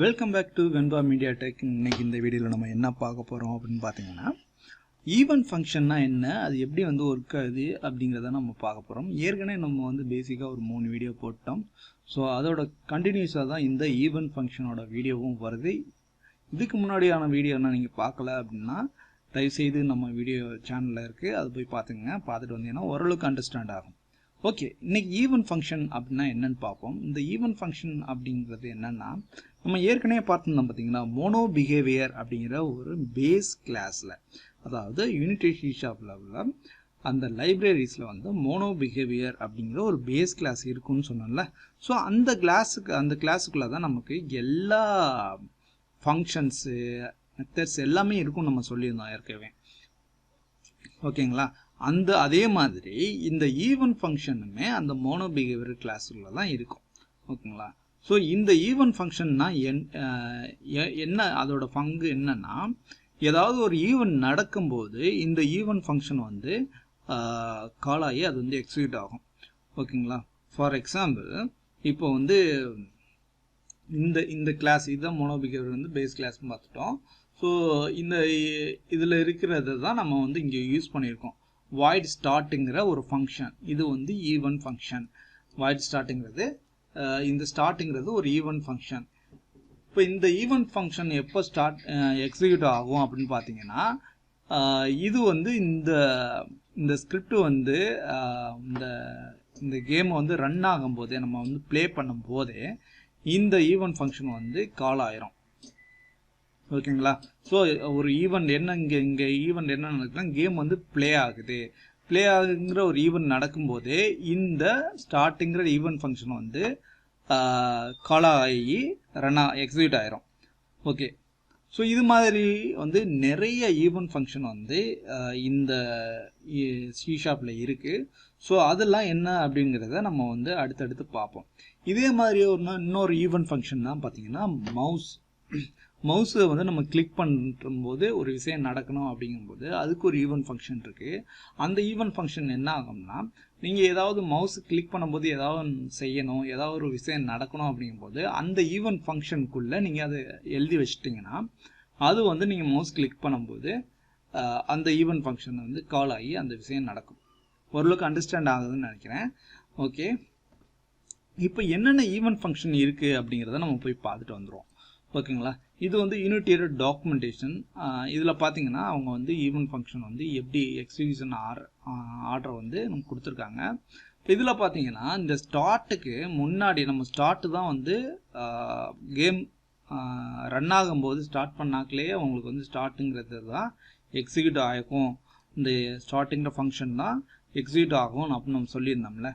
Welcome back to Venba media tech. இன்னைக்கு இந்த வீடியோவில் நம்ம என்ன பார்க்க போகிறோம் அப்படின்னு பார்த்தீங்கன்னா, ஈவென்ட் ஃபங்க்ஷன்னா என்ன, அது எப்படி வந்து ஒர்க் ஆகுது அப்படிங்கிறத நம்ம பார்க்க போகிறோம். ஏற்கனவே நம்ம வந்து பேசிக்காக ஒரு 3 வீடியோ போட்டோம். ஸோ அதோட கண்டினியூஸாக தான் இந்த ஈவென்ட் ஃபங்க்ஷனோட வீடியோவும் வருது. இதுக்கு முன்னாடியான வீடியோனா நீங்கள் பார்க்கல அப்படின்னா தயவுசெய்து நம்ம வீடியோ சேனலில் இருக்குது, அது போய் பார்த்துங்க. பார்த்துட்டு வந்தீங்கன்னா ஓரளவுக்கு அண்டர்ஸ்டாண்ட் ஆகும். ஓகே, இன்னைக்கு ஈவென்ட் ஃபங்க்ஷன் அப்படின்னா என்னன்னு பார்ப்போம். இந்த ஈவென்ட் ஃபங்க்ஷன் அப்படிங்கிறது என்னன்னா, நம்ம ஏற்கனவே பார்த்துருந்தோம் பார்த்தீங்கன்னா, மோனோ பிஹேவியர் அப்படிங்கிற ஒரு பேஸ் கிளாஸில், அதாவது யூனிட்டி சி ஷார்ப் லெவலில் அந்த லைப்ரரிஸில் வந்து மோனோ பிஹேவியர் அப்படிங்கிற ஒரு பேஸ் கிளாஸ் இருக்குன்னு சொன்னோம்ல. ஸோ அந்த கிளாஸுக்குள்ளே தான் நமக்கு எல்லா ஃபங்க்ஷன்ஸு மெத்தட்ஸ் எல்லாமே இருக்கும் நம்ம சொல்லியிருந்தோம் ஏற்கனவே. ஓகேங்களா, அதே மாதிரி இந்த ஈவென்ட் ஃபங்க்ஷனுமே அந்த மோனோ பிஹேவியர் கிளாஸுக்குள்ள தான் இருக்கும். ஓகேங்களா, ஸோ இந்த ஈவென்ட் ஃபங்க்ஷன்னா என்ன, அதோட பங்கு என்னன்னா, ஏதாவது ஒரு ஈவென்ட் நடக்கும்போது இந்த ஈவென்ட் ஃபங்க்ஷன் வந்து கால் ஆகி அது வந்து எக்ஸிக்யூட் ஆகும். ஓகேங்களா, ஃபார் எக்ஸாம்பிள் இப்போ வந்து இந்த கிளாஸ் இதுதான் மோனோ பிஹேவியர் வந்து பேஸ் கிளாஸ்னு பார்த்துட்டோம். ஸோ இதில் இருக்கிறது தான் நம்ம வந்து இங்கே யூஸ் பண்ணியிருக்கோம். void startங்கிற ஒரு ஃபங்க்ஷன், இது வந்து ஈவென்ட் ஃபங்க்ஷன். void startங்கிறது இந்த ஸ்டார்ட்ங்கிறது ஒரு ஈவென்ட் ஃபங்க்ஷன். இப்போ இந்த ஈவென்ட் ஃபங்க்ஷன் எப்போ எக்ஸிக்யூட் ஆகும் அப்படின்னு பார்த்தீங்கன்னா, இது வந்து இந்த ஸ்கிரிப்ட் வந்து இந்த கேமை வந்து ரன் ஆகும்போதே, நம்ம வந்து ப்ளே பண்ணும் போதே இந்த ஈவென்ட் ஃபங்க்ஷன் வந்து கால் ஆயிரும். ஓகேங்களா, ஸோ ஒரு ஈவெண்ட் என்ன, இங்கே ஈவெண்ட் என்ன நடக்குதுன்னா, கேம் வந்து ப்ளே ஆகுங்கிற ஒரு ஈவெண்ட் நடக்கும்போதே இந்த ஸ்டார்ட்டுங்கிற ஈவெண்ட் ஃபங்க்ஷன் வந்து கால் ஆகி எக்ஸிக்யூட் ஆயிரும். ஓகே, ஸோ இது மாதிரி வந்து நிறைய ஈவென்ட் ஃபங்க்ஷன் வந்து இந்த சி ஷார்ப்பில் இருக்குது. ஸோ அதெல்லாம் என்ன அப்படிங்கிறத நம்ம வந்து அடுத்தடுத்து பார்ப்போம். இதே மாதிரி இன்னொரு ஈவென்ட் ஃபங்க்ஷன் தான் பார்த்தீங்கன்னா மவுஸை வந்து நம்ம கிளிக் பண்ணும்போது ஒரு விஷயம் நடக்கணும் அப்படிங்கும்போது அதுக்கு ஒரு ஈவென்ட் ஃபங்க்ஷன் இருக்குது. அந்த ஈவென்ட் ஃபங்க்ஷன் என்ன ஆகும்னா, நீங்கள் ஏதாவது மவுஸ் கிளிக் பண்ணும்போது ஏதாவது செய்யணும், ஏதாவது ஒரு விஷயம் நடக்கணும் அப்படிங்கும்போது அந்த ஈவென்ட் ஃபங்க்ஷனுக்குள்ளே நீங்கள் அதை எழுதி வச்சிட்டிங்கன்னா, அது வந்து நீங்கள் மவுஸ் கிளிக் பண்ணும்போது அந்த ஈவென்ட் ஃபங்க்ஷன் வந்து கால் ஆகி அந்த விஷயம் நடக்கும். ஓரளவுக்கு அண்டர்ஸ்டாண்ட் ஆகுதுன்னு நினைக்கிறேன். ஓகே, இப்போ என்னென்ன ஈவென்ட் ஃபங்க்ஷன் இருக்குது அப்படிங்கிறத நம்ம போய் பார்த்துட்டு வந்துடுவோம். ஓகேங்களா, இது வந்து யூனிட்டியோட டாக்குமெண்டேஷன். இதில் பார்த்தீங்கன்னா அவங்க வந்து ஈவென்ட் ஃபங்க்ஷன் வந்து எப்படி எக்ஸிக்யூஷன் ஆர்டர் வந்து நமக்கு கொடுத்துருக்காங்க. இதில் பார்த்தீங்கன்னா இந்த ஸ்டார்ட்டுக்கு முன்னாடி நம்ம ஸ்டார்ட்டு தான் வந்து கேம் ரன் ஆகும்போது ஸ்டார்ட் பண்ணாக்கலே அவங்களுக்கு வந்து ஸ்டார்ட்டுங்கிறது தான் எக்ஸிக்யூட் ஆகும், இந்த ஸ்டார்ட்டுங்கிற ஃபங்க்ஷன் தான் எக்ஸிக்யூட் ஆகும் அப்படின்னு நம்ம சொல்லியிருந்தோம்ல.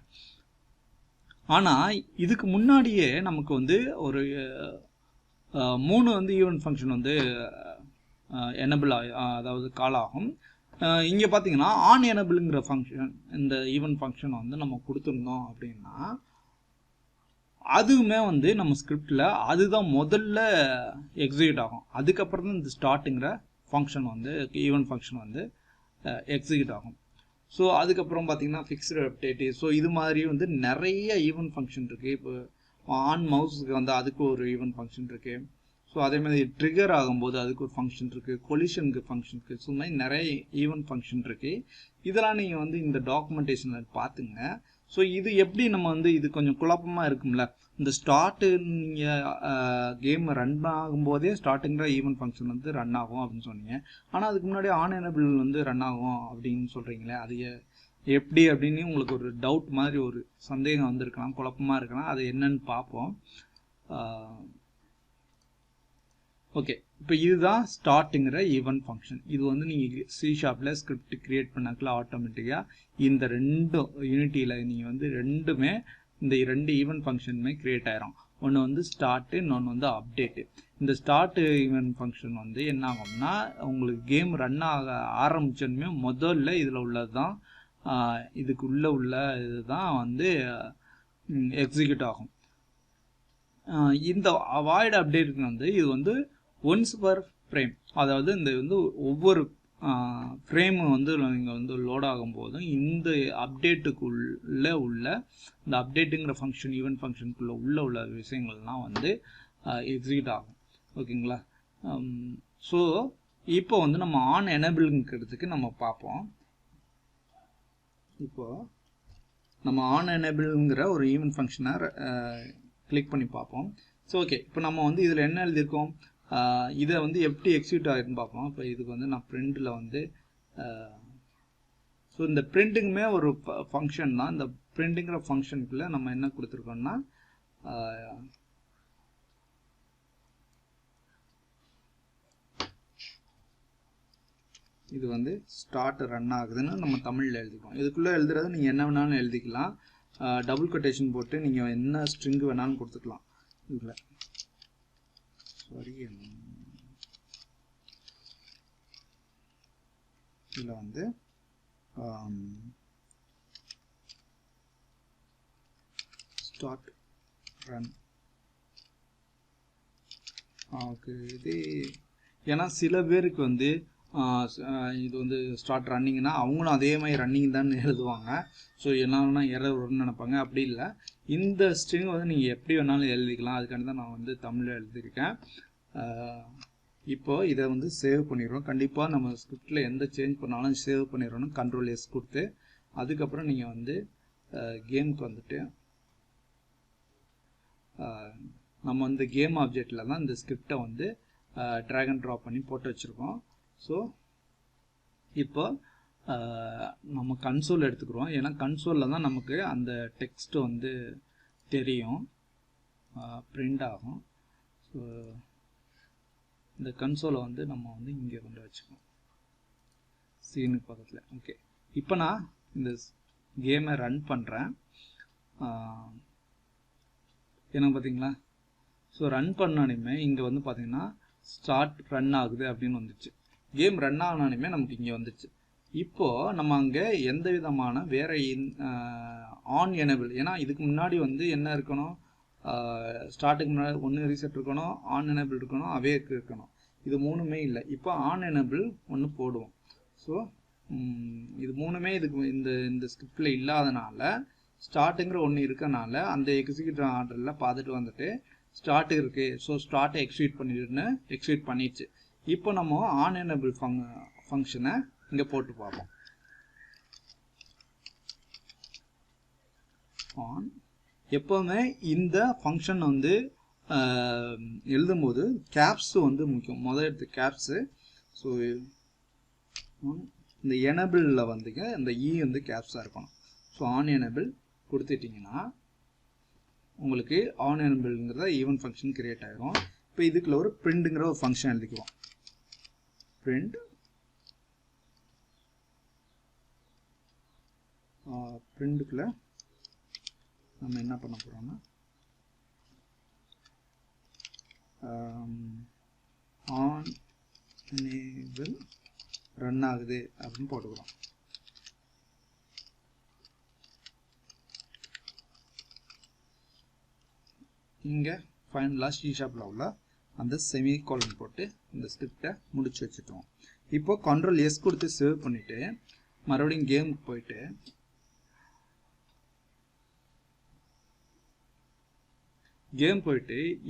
ஆனால் இதுக்கு முன்னாடியே நமக்கு வந்து ஒரு 3 வந்து ஈவென்ட் ஃபங்க்ஷன் வந்து எனபிள் அதாவது கால் ஆகும். இங்கே பார்த்தீங்கன்னா ஆன் எனபிள்ங்கிற ஃபங்க்ஷன், இந்த ஈவென்ட் ஃபங்க்ஷன் வந்து நம்ம கொடுத்துருந்தோம் அப்படின்னா அதுவுமே வந்து நம்ம ஸ்கிரிப்டில் அதுதான் முதல்ல எக்ஸிக்யூட் ஆகும். அதுக்கப்புறம் தான் இந்த ஸ்டார்ட்டுங்கிற ஃபங்க்ஷன் வந்து ஈவென்ட் ஃபங்க்ஷன் வந்து எக்ஸிக்யூட் ஆகும். ஸோ அதுக்கப்புறம் பார்த்தீங்கன்னா ஃபிக்ஸ்டு அப்டேட்டு. ஸோ இது மாதிரி வந்து நிறைய ஈவென்ட் ஃபங்க்ஷன் இருக்குது. இப்போ ஆன் மவுஸுக்கு வந்து அதுக்கு ஒரு ஈவென்ட் ஃபங்க்ஷன் இருக்குது. ஸோ அதே மாதிரி ட்ரிகர் ஆகும்போது அதுக்கு ஒரு ஃபங்க்ஷன் இருக்குது, கொலிஷனுக்கு ஃபங்க்ஷன் இருக்குது. ஸோ மாதிரி நிறைய ஈவென்ட் ஃபங்க்ஷன் இருக்குது. இதெல்லாம் நீங்கள் வந்து இந்த டாக்குமெண்டேஷனில் பார்த்துங்க. ஸோ இது எப்படி நம்ம வந்து இது கொஞ்சம் குழப்பமாக இருக்கும்ல, இந்த ஸ்டார்ட்டு நீங்கள் கேம் ரன் ஆகும்போதே ஸ்டார்ட்டுங்கிற ஈவென்ட் ஃபங்க்ஷன் வந்து ரன் ஆகும் அப்படின்னு சொன்னீங்க. ஆனால் அதுக்கு முன்னாடி ஆன் எனபிள் வந்து ரன் ஆகும் அப்படின்னு சொல்கிறீங்களே, அது எப்படி அப்படின்னு உங்களுக்கு ஒரு டவுட் மாதிரி ஒரு சந்தேகம் வந்திருக்கலாம், குழப்பமாக இருக்கலாம். அது என்னன்னு பார்ப்போம். ஓகே, இப்போ இதுதான் ஸ்டார்ட்டுங்கிற ஈவென்ட் ஃபங்க்ஷன். இது வந்து நீங்கள் சி ஷார்ப்பில் ஸ்கிரிப்ட் கிரியேட் பண்ணாக்கல ஆட்டோமேட்டிக்காக இந்த ரெண்டும் யூனிட்டியில் நீங்கள் வந்து ரெண்டுமே இந்த 2 ஈவென்ட் ஃபங்க்ஷனுமே கிரியேட் ஆயிரும். ஒன்று வந்து ஸ்டார்ட்டு, இன்னொன்று வந்து அப்டேட்டு. இந்த ஸ்டார்ட் ஈவென்ட் ஃபங்க்ஷன் வந்து என்ன ஆகும்னா, உங்களுக்கு கேம் ரன் ஆக ஆரம்பிச்சோன்னுமே முதல்ல இதில் உள்ளது தான் இதுக்குள்ளே உள்ள இது தான் வந்து எக்ஸிக்யூட் ஆகும். இந்த வாய்ட் அப்டேட்டுக்கு வந்து இது வந்து ஒன்ஸ் பர் ஃப்ரேம், அதாவது இந்த வந்து ஒவ்வொரு ஃப்ரேமு வந்து நீங்கள் வந்து லோட் ஆகும்போதும் இந்த அப்டேட்டுக்குள்ளே உள்ள இந்த அப்டேட்டுங்கிற ஃபங்க்ஷன் ஈவென்ட் ஃபங்க்ஷனுக்குள்ளே உள்ள விஷயங்கள்லாம் வந்து எக்ஸிக்யூட் ஆகும். ஓகேங்களா? ஸோ இப்போ வந்து நம்ம ஆன் எனேபிள்ங்கிறதுக்கு நம்ம பார்ப்போம். இப்போ நம்ம ஆன் எனேபிள்ங்கிற ஒரு ஈவென்ட் ஃபங்க்ஷனை கிளிக் பண்ணி பார்ப்போம். ஸோ ஓகே, இப்போ நம்ம வந்து இதில் என்ன எழுதியிருக்கோம், இதை வந்து எப்படி எக்ஸிக்யூட் ஆகிருக்குன்னு பார்ப்போம். இப்போ இதுக்கு வந்து நான் பிரிண்டில் வந்து ஸோ இந்த பிரிண்டிங்குமே ஒரு ஃபங்க்ஷன் தான். இந்த பிரிண்டிங்கிற ஃபங்க்ஷனுக்குள்ளே நம்ம என்ன கொடுத்துருக்கோம்னா இது வந்து ஸ்டார்ட் ரன் ஆகுதுன்னு நம்ம தமிழில் எழுதிக்கிறோம். இதுக்குள்ளே எழுதுறது நீங்கள் என்ன வேணாலும் எழுதிக்கலாம். டபுள் கொட்டேஷன் போட்டு நீங்கள் என்ன ஸ்ட்ரிங் வேணாலும் கொடுத்துக்கலாம். இதில் சாரி, இதில் வந்து ஸ்டார்ட் ரன் ஓகே. இது ஏன்னா சில பேருக்கு வந்து இது வந்து ஸ்டார்ட் ரன்னிங்னா அவங்களும் அதே மாதிரி ரன்னிங் தான் எழுதுவாங்க. ஸோ என்னன்னா எரர் வரும்னு நினைப்பாங்க. அப்படி இல்லை, இந்த ஸ்ட்ரிங் வந்து நீங்கள் எப்படி வேணாலும் எழுதிக்கலாம். அதுக்காண்டி தான் நான் வந்து தமிழில் எழுதியிருக்கேன். இப்போ இதை வந்து சேவ் பண்ணிடுறோம். கண்டிப்பாக நம்ம ஸ்கிரிப்டில் எந்த சேஞ்ச் பண்ணாலும் சேவ் பண்ணிடுறோம். கண்ட்ரோல் எஸ் கொடுத்து அதுக்கப்புறம் நீங்கள் வந்து கேமுக்கு வந்துட்டு நம்ம வந்து கேம் ஆப்ஜெக்டில் தான் இந்த ஸ்கிரிப்டை வந்து ட்ராக் அண்ட் ட்ராப் பண்ணி போட்டு வச்சுருக்கோம். ஸோ இப்போ நம்ம கன்சோல் எடுத்துக்கிறோம். ஏன்னா கன்சோலில் தான் நமக்கு அந்த டெக்ஸ்ட் வந்து தெரியும், பிரிண்ட் ஆகும். ஸோ இந்த கன்சோலை வந்து நம்ம வந்து இங்கே கொண்டு வச்சுக்கோம், சீனுக்கு பக்கத்தில். ஓகே, இப்போ நான் இந்த கேமை ரன் பண்ணுறேன். என்ன பார்த்தீங்களா? ஸோ ரன் பண்ணாலுமே இங்கே வந்து பார்த்தீங்கன்னா ஸ்டார்ட் ரன் ஆகுது அப்படின்னு வந்துச்சு. கேம் ரன் ஆனாலுமே நமக்கு இங்கே வந்துச்சு. இப்போது நம்ம அங்கே எந்த விதமான வேற ஆன் எனேபிள், ஏன்னா இதுக்கு முன்னாடி வந்து என்ன இருக்கணும், ஸ்டார்ட்டுக்கு முன்னாடி ஒன்று ரீசெட் இருக்கணும், ஆன் எனேபிள் இருக்கணும், அவேக் இருக்கணும். இது மூணுமே இல்லை. இப்போ ஆன் எனேபிள் ஒன்று போடுவோம். ஸோ இது மூணுமே இதுக்கு இந்த ஸ்கிரிப்டில் இல்லாதனால ஸ்டார்ட்டுங்கிற ஒன்று இருக்கனால அந்த எக்ஸிக்யூட் ஆர்டரில் பார்த்துட்டு வந்துட்டு ஸ்டார்ட் இருக்குது. ஸோ ஸ்டார்ட்டை எக்ஸிக்யூட் பண்ணிடுச்சு. இப்போ நம்ம ஆன் எனேபிள் ஃபங்க்ஷனை இங்கே போட்டு பார்ப்போம். ஆன் எப்போவுமே இந்த ஃபங்க்ஷன் வந்து எழுதும்போது கேப்ஸ் வந்து முக்கியம். முதல் எடுத்து கேப்ஸு. ஸோ இந்த எனேபிளில் வந்துங்க இந்த இ வந்து கேப்ஸாக இருக்கணும். ஸோ ஆன் எனேபிள் கொடுத்துட்டிங்கன்னா உங்களுக்கு ஆன் எனேபிள்ங்கிறத ஈவென்ட் ஃபங்க்ஷன் கிரியேட் ஆகிரும். இப்போ இதுக்குள்ள ஒரு பிரிண்ட்ங்கிற ஒரு ஃபங்க்ஷன் எழுதிக்குவோம். பிரிண்ட் பிரிண்ட்டுக்குள்ள நம்ம என்ன பண்ண போகிறோம்னா ஆன் எனேபிள் ரன் ஆகுது அப்படின்னு போட்டுக்கிறோம். இங்கே ஃபைனலாக C# உள்ள அந்த செமிகோலன் போட்டு இந்த ஸ்கிரிப்டை முடிச்சு வச்சுட்டோம். இப்போ கண்ட்ரோல் எஸ் கொடுத்து சேவ் பண்ணிவிட்டு மறுபடியும் கேமுக்கு போயிட்டு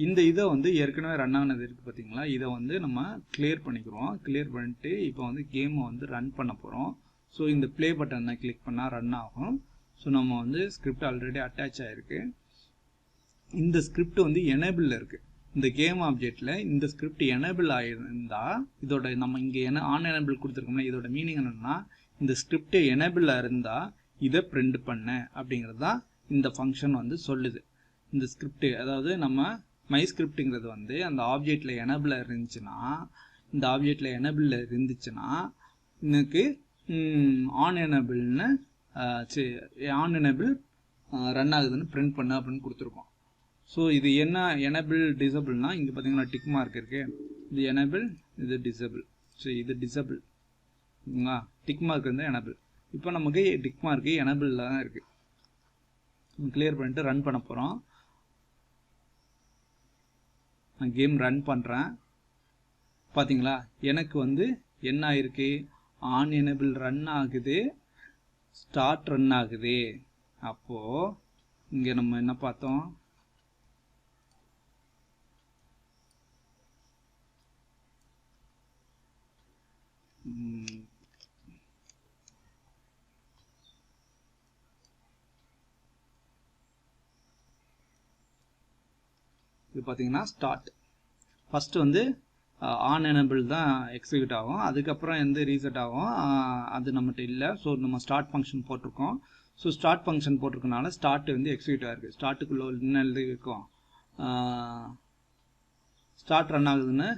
இந்த இதை வந்து ஏற்கனவே ரன் ஆனது இருக்குது பார்த்தீங்களா, இதை வந்து நம்ம கிளியர் பண்ணிக்கிறோம். கிளியர் பண்ணிட்டு இப்போ வந்து கேமை வந்து ரன் பண்ண போகிறோம். ஸோ இந்த ப்ளே பட்டனை கிளிக் பண்ணால் ரன் ஆகும். ஸோ நம்ம வந்து ஸ்கிரிப்ட் ஆல்ரெடி அட்டாச் ஆகிருக்கு. இந்த ஸ்கிரிப்ட் வந்து எனேபிளில் இருக்குது. இந்த கேம் ஆப்ஜெக்டில் இந்த ஸ்கிரிப்ட் எனேபிள் ஆகிருந்தால் இதோட நம்ம இங்கே ஆன் எனேபிள் கொடுத்துருக்கோம்னா இதோட மீனிங் என்னென்னா, இந்த ஸ்கிரிப்ட் எனேபிளாக இருந்தால் இதை பிரிண்ட் பண்ண அப்படிங்கிறது தான் இந்த ஃபங்க்ஷன் வந்து சொல்லுது. இந்த ஸ்கிரிப்ட் அதாவது நம்ம மை ஸ்கிரிப்டுங்கிறது வந்து அந்த ஆப்ஜெக்டில் எனேபிளாக இருந்துச்சுன்னா, இந்த ஆப்ஜெக்டில் எனேபிளில் இருந்துச்சுன்னா எனக்கு ஆன் எனேபிள்னு ஆன் எனேபிள் ரன் ஆகுதுன்னு பிரிண்ட் பண்ணு அப்படின்னு கொடுத்துருக்கோம். ஸோ இது என்ன எனேபிள் டிசபிள்னா இங்கே பார்த்தீங்கன்னா டிக் மார்க் இருக்கு. இது எனேபிள், இது டிசபிள். ஸோ இது டிசபிள், டிக் மார்க் இருந்தால் எனேபிள். இப்போ நமக்கு டிக் மார்க்கு எனேபிளில் தான் இருக்குது. கிளியர் பண்ணிட்டு ரன் பண்ண போகிறோம். நான் கேம் ரன் பண்ணுறேன். பார்த்தீங்களா எனக்கு வந்து என்ன ஆயிருக்கு, ஆன் எனேபிள் ரன் ஆகுது, ஸ்டார்ட் ரன் ஆகுது. அப்போது இங்கே நம்ம என்ன பார்த்தோம், இது பார்த்தீங்கன்னா ஸ்டார்ட் ஃபஸ்ட்டு வந்து ஆன் எனபிள் தான் எக்ஸிக்யூட் ஆகும், அதுக்கப்புறம் எந்த ரீசெட் ஆகும் அது நம்மகிட்ட இல்லை. ஸோ நம்ம ஸ்டார்ட் ஃபங்க்ஷன் போட்டிருக்கோம். ஸோ ஸ்டார்ட் ஃபங்க்ஷன் போட்டிருக்கனால ஸ்டார்ட் வந்து எக்ஸிக்யூட் ஆகிருக்கு. ஸ்டார்ட்டுக்குள்ளே என்ன எழுதி இருக்கும், ஸ்டார்ட் ரன் ஆகுதுன்னு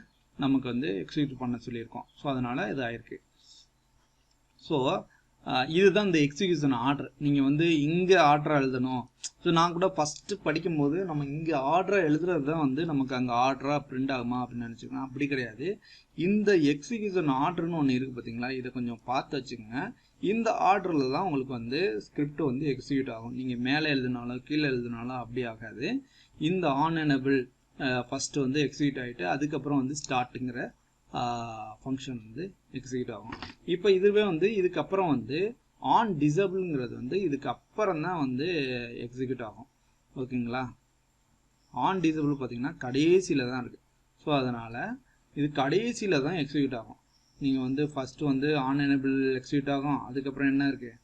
நமக்கு வந்து எக்ஸிக்யூட் பண்ண சொல்லியிருக்கோம். ஸோ அதனால் இது ஆயிருக்கு. ஸோ இதுதான் இந்த எக்ஸிக்யூஷன் ஆர்டர். நீங்கள் வந்து இங்கே ஆர்டராக எழுதணும். ஸோ நான் கூட ஃபஸ்ட்டு படிக்கும்போது நம்ம இங்கே ஆர்டராக எழுதுறது தான் வந்து நமக்கு அங்கே ஆர்டராக பிரிண்ட் ஆகுமா அப்படின்னு நினச்சிக்கோங்க. அப்படி கிடையாது. இந்த எக்ஸிக்யூஷன் ஆர்டர்னு ஒன்று இருக்குது பார்த்தீங்களா, இதை கொஞ்சம் பார்த்து வச்சுக்கோங்க. இந்த ஆர்டரில் தான் உங்களுக்கு வந்து ஸ்கிரிப்ட் வந்து எக்ஸிக்யூட் ஆகும். நீங்கள் மேலே எழுதினாலும் கீழே எழுதினாலும் அப்படி ஆகாது. இந்த ஆன் எனபிள் ஃபஸ்ட்டு வந்து எக்ஸிக்யூட் ஆகிட்டு அதுக்கப்புறம் வந்து ஸ்டார்ட்டுங்கிற ஃபங்க்ஷன் வந்து எக்ஸிக்யூட் ஆகும். இப்போ இதுவே வந்து இதுக்கப்புறம் வந்து ஆன் டிசபிள்ங்கிறது வந்து இதுக்கு அப்புறம் தான் வந்து எக்ஸிக்யூட் ஆகும். ஓகேங்களா, ஆன் டிசபிள் பார்த்தீங்கன்னா கடைசியில் தான் இருக்குது. ஸோ அதனால் இது கடைசியில் தான் எக்ஸிக்யூட் ஆகும். நீங்கள் வந்து ஃபஸ்ட்டு வந்து ஆன் எனபிள் எக்ஸிக்யூட் ஆகும், அதுக்கப்புறம் என்ன இருக்குது,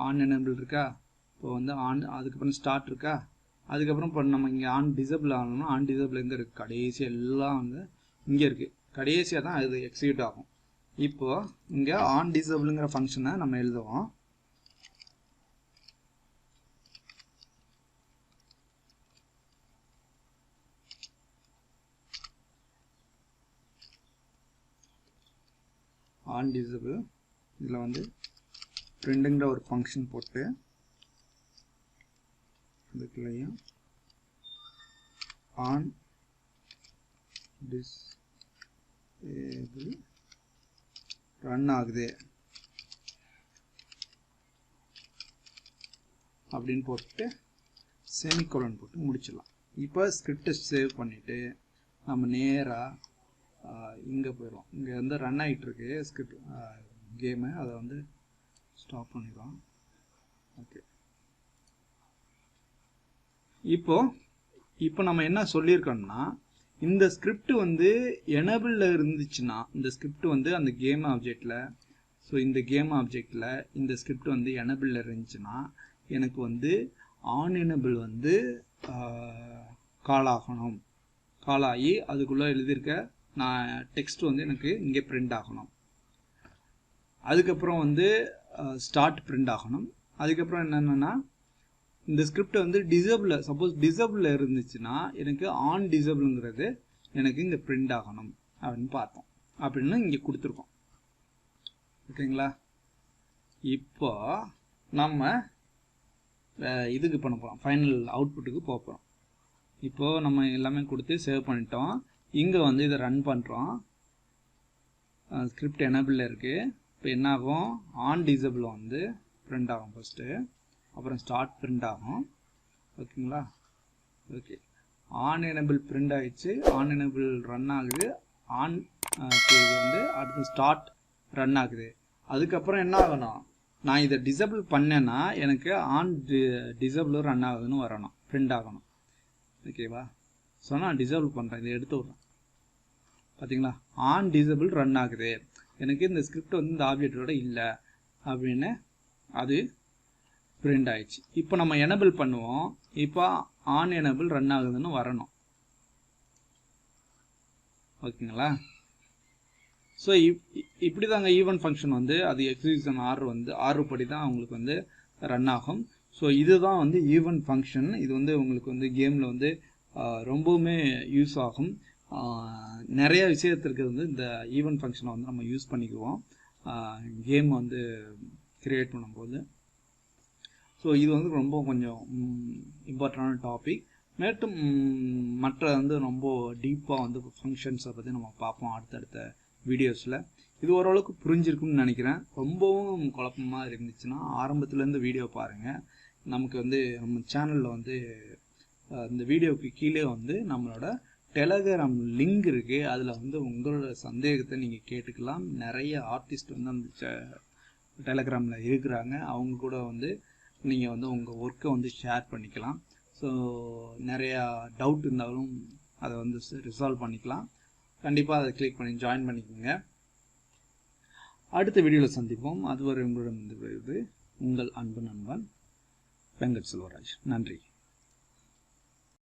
ஆன் எனபிள் இருக்கா, இப்போ வந்து அதுக்கப்புறம் ஸ்டார்ட் இருக்கா, அதுக்கப்புறம் இப்போ நம்ம இங்கே ஆன் டிசபிள் ஆகணும்னா ஆன் டிசபிள் எங்கே இருக்குது, கடைசி எல்லாம் வந்து இங்கே இருக்குது. கடைசியாக தான் அது எக்ஸிக்யூட் ஆகும். இப்போது இங்கே ஆன் டிசபிளுங்கிற ஃபங்க்ஷனை நம்ம எழுதுவோம். ஆன் டிசபிள் இதில் வந்து பிரிண்டுங்கிற ஒரு ஃபங்க்ஷன் போட்டு அதுக்குள்ளேயும் ஆன் டிசபிள் ரன் ஆகுது அப்படின்னு போட்டு செமிகோலன் போட்டு முடிச்சிடலாம். இப்போ ஸ்கிரிப்டை சேவ் பண்ணிவிட்டு நம்ம நேராக இங்கே போயிடுவோம். இங்கே வந்து ரன் ஆகிட்டு இருக்கு ஸ்கிரிப்ட் கேமு, அதை வந்து ஸ்டாப் பண்ணிடுவோம். ஓகே, இப்போ நம்ம என்ன சொல்லியிருக்கோம்னா, இந்த ஸ்கிரிப்ட் வந்து எனபிளில் இருந்துச்சுன்னா, இந்த ஸ்கிரிப்ட் வந்து அந்த கேம் ஆப்ஜெக்டில், ஸோ இந்த கேம் ஆப்ஜெக்டில் இந்த ஸ்கிரிப்ட் வந்து எனபிளில் இருந்துச்சுன்னா எனக்கு வந்து ஆன் எனபிள் வந்து கால் ஆகணும். கால் ஆகி அதுக்குள்ளே எழுதியிருக்க நான் டெக்ஸ்ட் வந்து எனக்கு இங்கே பிரிண்ட் ஆகணும். அதுக்கப்புறம் வந்து ஸ்டார்ட் பிரிண்ட் ஆகணும். அதுக்கப்புறம் என்னென்னா இந்த ஸ்கிரிப்ட் வந்து டிசபிள், சப்போஸ் டிசபிள் இருந்துச்சுன்னா எனக்கு ஆன் டிசபிள்ங்கிறது எனக்கு இங்கே பிரிண்ட் ஆகணும் அப்படின்னு பார்த்தோம். அப்படின்னு இங்கே கொடுத்துருக்கோம். ஓகேங்களா, இப்போ நம்ம இதுக்கு பண்ண போகிறோம், ஃபைனல் அவுட்புட்டுக்கு போக போகிறோம். இப்போது நம்ம எல்லாமே கொடுத்து சேவ் பண்ணிட்டோம். இங்கே வந்து இதை ரன் பண்ணுறோம். ஸ்கிரிப்ட் எனபிளில் இருக்குது. இப்போ என்ன ஆகும், ஆன் டிசபிள் வந்து பிரிண்ட் ஆகும் ஃபஸ்ட்டு, அப்புறம் ஸ்டார்ட் பிரிண்ட் ஆகும். ஓகேங்களா, ஓகே, ஆன் எனபிள் பிரிண்ட் ஆகிடுச்சு, ஆன் எனபிள் ரன் ஆகுது, ஆன் இது வந்து அடுத்து ஸ்டார்ட் ரன் ஆகுது. அதுக்கப்புறம் என்ன ஆகணும், நான் இதை டிசபிள் பண்ணேன்னா எனக்கு ஆன் டிசபிள் ரன் ஆகுதுன்னு வரணும், பிரிண்ட் ஆகணும். ஓகேவா, ஸோ நான் டிசபிள் பண்ணுறேன், இதை எடுத்து விட்றேன். பார்த்தீங்களா, ஆன் டிசபிள் ரன் ஆகுது, எனக்கு இந்த ஸ்கிரிப்ட் வந்து இந்த ஆப்ஜெக்டோட இல்லை அப்படின்னு அது பிரிண்ட் ஆயிடுச்சு. இப்போ நம்ம எனபிள் பண்ணுவோம். இப்போ ஆன் எனபிள் ரன் ஆகுதுன்னு வரணும். ஓகேங்களா, ஸோ இப்படி தாங்க ஈவன் ஃபங்க்ஷன் வந்து அது எக்ஸிக்யூஷன் ஆர்டர் படி தான் உங்களுக்கு வந்து ரன் ஆகும். ஸோ இதுதான் வந்து ஈவன் ஃபங்க்ஷன். இது வந்து உங்களுக்கு வந்து கேமில் வந்து ரொம்பவுமே யூஸ் ஆகும். நிறைய விஷயத்திற்கு வந்து இந்த ஈவன் ஃபங்க்ஷனை வந்து நம்ம யூஸ் பண்ணிக்குவோம் கேம் வந்து கிரியேட் பண்ணும்போது. ஸோ இது வந்து ரொம்ப கொஞ்சம் இம்பார்ட்டண்டான டாபிக். மேட்டும் மற்ற வந்து ரொம்ப டீப்பாக வந்து ஃபங்க்ஷன்ஸை பற்றி நம்ம பார்ப்போம் அடுத்தடுத்த வீடியோஸில். இது ஓரளவுக்கு புரிஞ்சிருக்கும்னு நினைக்கிறேன். ரொம்பவும் குழப்பமாக இருந்துச்சுன்னா ஆரம்பத்துலேருந்து வீடியோ பாருங்கள். நமக்கு வந்து நம்ம சேனலில் வந்து இந்த வீடியோவுக்கு கீழே வந்து நம்மளோட டெலகிராம் லிங்க் இருக்குது. அதில் வந்து உங்களோட சந்தேகத்தை நீங்கள் கேட்டுக்கலாம். நிறைய ஆர்டிஸ்ட் வந்து அந்த டெலகிராமில் இருக்கிறாங்க. அவங்க கூட வந்து நீங்கள் வந்து உங்கள் ஒர்க்கை வந்து ஷேர் பண்ணிக்கலாம். ஸோ நிறையா டவுட் இருந்தாலும் அதை வந்து ரிசால்வ் பண்ணிக்கலாம். கண்டிப்பாக அதை கிளிக் பண்ணி ஜாயின் பண்ணிக்கோங்க. அடுத்த வீடியோவில் சந்திப்போம். அதுவரை உங்களிடம் இருந்து உங்கள் அன்பு நண்பன் வெங்கட் செல்வராஜ். நன்றி.